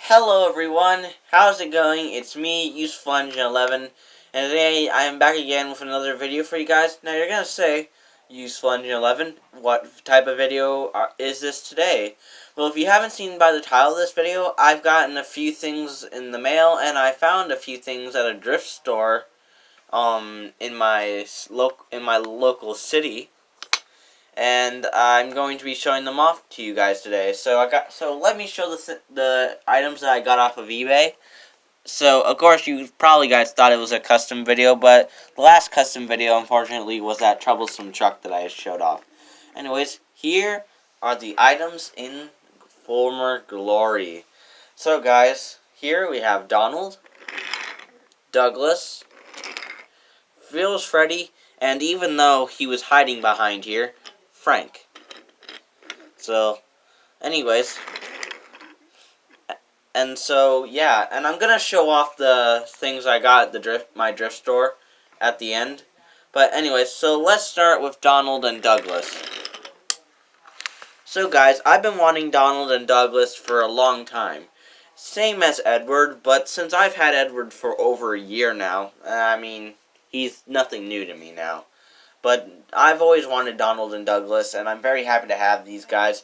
Hello everyone, how's it going? It's me, UseFunge11, and today I am back again with another video for you guys. Now you're gonna say, UseFunge11, what type of video is this today? Well, if you haven't seen by the title of this video, I've gotten a few things in the mail, and I found a few things at a thrift store, in my local city. And I'm going to be showing them off to you guys today. So let me show the items that I got off of eBay. So of course you probably guys thought it was a custom video, but the last custom video unfortunately was that troublesome truck that I showed off. Anyways, here are the items in former glory. So guys, here we have Donald, Douglas, Fearless Freddy, and even though he was hiding behind here, Frank. So, anyways, and so yeah, and I'm gonna show off the things I got at my thrift store at the end. But anyways, so let's start with Donald and Douglas. So guys, I've been wanting Donald and Douglas for a long time. Same as Edward, but since I've had Edward for over a year now, I mean, he's nothing new to me now. But I've always wanted Donald and Douglas, and I'm very happy to have these guys.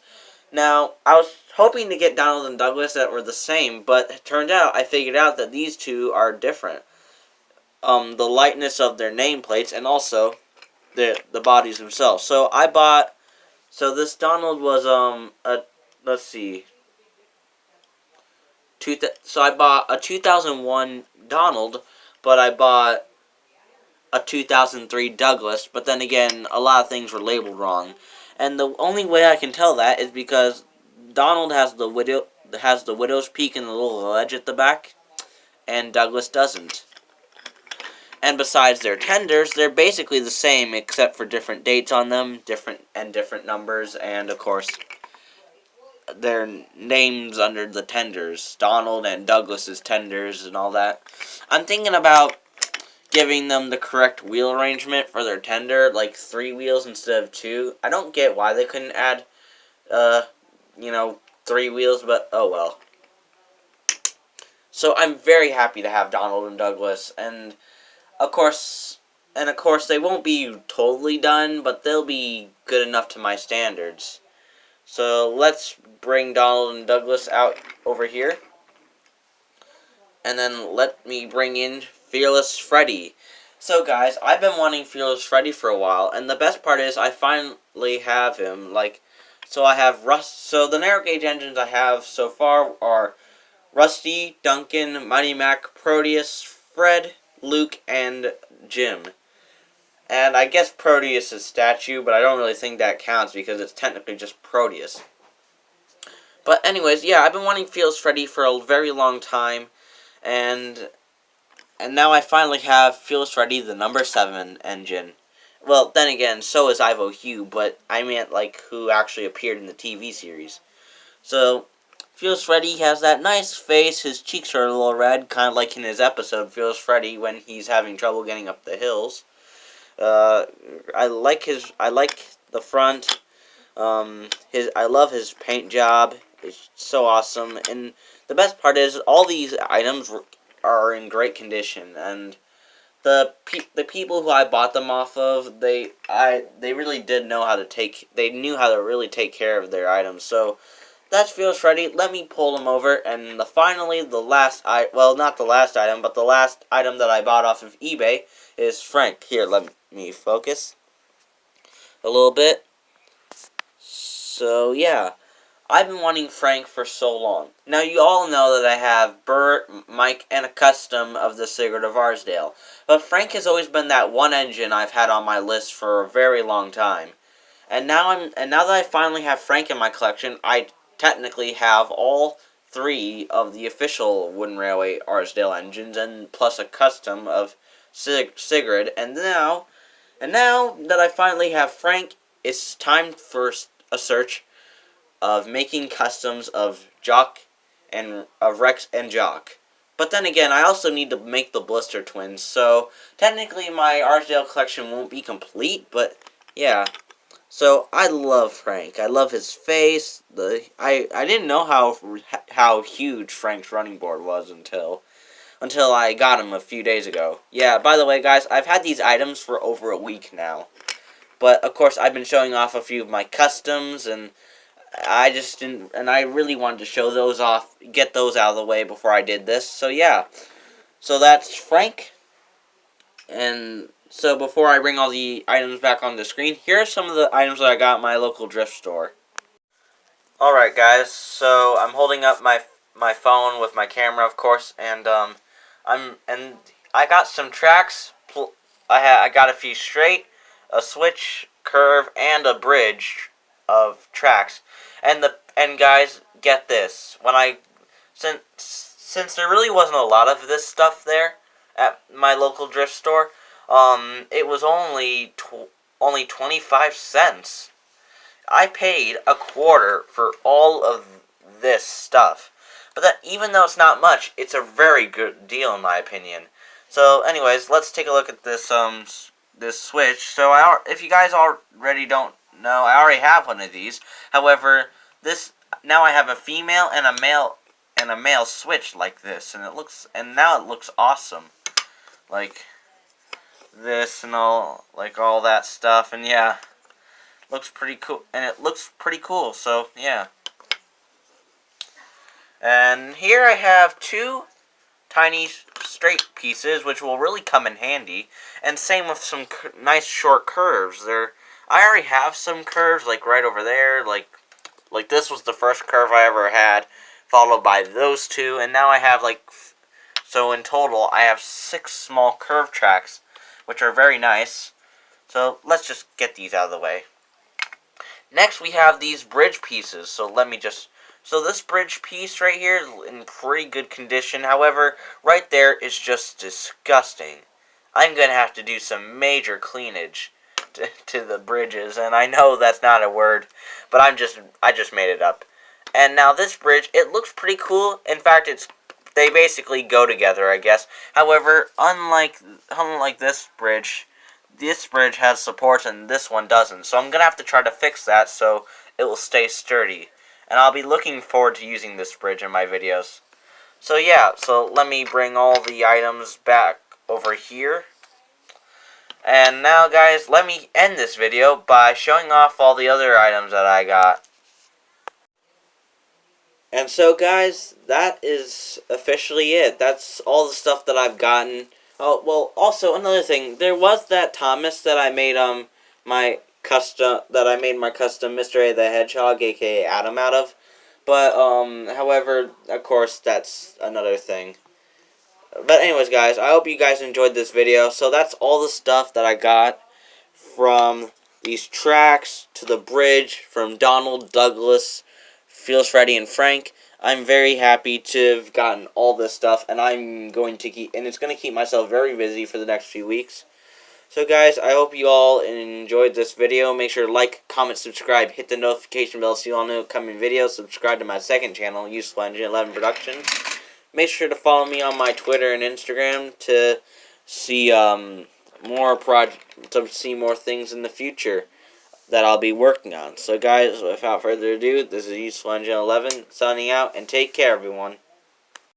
Now, I was hoping to get Donald and Douglas that were the same, but it turned out, I figured out that these two are different. The lightness of their nameplates, and also the bodies themselves. So this Donald was, let's see. So I bought a 2001 Donald, but I bought a 2003 Douglas, but then again, a lot of things were labeled wrong. And the only way I can tell that is because Donald has the widow's peak and the little ledge at the back, and Douglas doesn't. And besides their tenders, they're basically the same except for different dates on them, different numbers, and of course their names under the tenders, Donald and Douglas's tenders and all that. I'm thinking about giving them the correct wheel arrangement for their tender, like 3 wheels instead of 2. I don't get why they couldn't add, 3 wheels, but oh well. So I'm very happy to have Donald and Douglas, and of course they won't be totally done, but they'll be good enough to my standards. So let's bring Donald and Douglas out over here. And then let me bring in Fearless Freddy. So guys, I've been wanting Fearless Freddy for a while, and the best part is I finally have him. So I have So the narrow gauge engines I have so far are Rusty, Duncan, Mighty Mac, Proteus, Fred, Luke, and Jim. And I guess Proteus is statue, but I don't really think that counts because it's technically just Proteus. But anyways, yeah, I've been wanting Fearless Freddy for a very long time. And now I finally have Fearless Freddy, the number 7 engine. Well, then again, so is Ivo Hugh, but I meant, who actually appeared in the TV series. So, Fearless Freddy has that nice face, his cheeks are a little red, kind of like in his episode, Fearless Freddy, when he's having trouble getting up the hills. I like the front, I love his paint job, it's so awesome, and the best part is, all these items are in great condition, and the people who I bought them off of, they really did know how to they knew how to really take care of their items. So that's Fearless Freddy. Let me pull them over, and finally the last not the last item, but the last item that I bought off of eBay is Frank. Here, let me focus a little bit. So yeah, I've been wanting Frank for so long. Now, you all know that I have Bert, Mike, and a custom of the Sigurd of Arsdale. But Frank has always been that one engine I've had on my list for a very long time. And now that I finally have Frank in my collection, I technically have all 3 of the official Wooden Railway Arsdale engines, and plus a custom of Sigurd. And now that I finally have Frank, it's time for a search of making customs of Rex and Jock. But then again, I also need to make the Blister Twins, so technically my Arsdale collection won't be complete, but yeah. So I love Frank. I love his face. I didn't know how huge Frank's running board was until I got him a few days ago. Yeah, by the way, guys, I've had these items for over a week now. But of course, I've been showing off a few of my customs, and I just didn't, and I really wanted to show those off, get those out of the way before I did this. So yeah, so that's Frank. And so before I bring all the items back on the screen, here are some of the items that I got at my local thrift store. Alright guys, so I'm holding up my phone with my camera, of course, and I got some tracks. I got a few straight, a switch, curve, and a bridge of tracks. And guys, get this. Since there really wasn't a lot of this stuff there at my local thrift store, it was only 25 cents. I paid a quarter for all of this stuff. But even though it's not much, it's a very good deal in my opinion. So anyways, let's take a look at this this switch. So if you guys already don't know, I already have one of these. However, now I have a female and a male switch like this, and now it looks awesome. Like this and all that stuff, and yeah. Looks pretty cool, and it looks pretty cool, so yeah. And here I have two tiny straight pieces, which will really come in handy, and same with some nice short curves. I already have some curves, like right over there, like this was the first curve I ever had, followed by those two, and now I have so in total I have 6 small curve tracks, which are very nice. So let's just get these out of the way. Next, we have these bridge pieces. So this bridge piece right here is in pretty good condition. However, right there is just disgusting. I'm going to have to do some major cleanage to the bridges. And I know that's not a word, but I just made it up. And now this bridge, it looks pretty cool. In fact, they basically go together, I guess. However, unlike this bridge has supports and this one doesn't. So I'm going to have to try to fix that so it will stay sturdy. And I'll be looking forward to using this bridge in my videos. So yeah, so let me bring all the items back over here. And now guys, let me end this video by showing off all the other items that I got. And so guys, that is officially it. That's all the stuff that I've gotten. Oh, well, also, another thing, there was that Thomas that I made, my custom Mr. A the Hedgehog, aka Adam, out of. But, however, of course, that's another thing. But anyways, guys, I hope you guys enjoyed this video. So that's all the stuff that I got, from these tracks to the bridge, from Donald, Douglas, Feels Freddy, and Frank. I'm very happy to have gotten all this stuff, and it's going to keep myself very busy for the next few weeks. So guys, I hope you all enjoyed this video. Make sure to like, comment, subscribe, hit the notification bell so you all know upcoming videos. Subscribe to my second channel, Useful Engine 11 Productions. Make sure to follow me on my Twitter and Instagram to see more things in the future that I'll be working on. So guys, without further ado, this is Useful Engine 11 signing out, and take care everyone.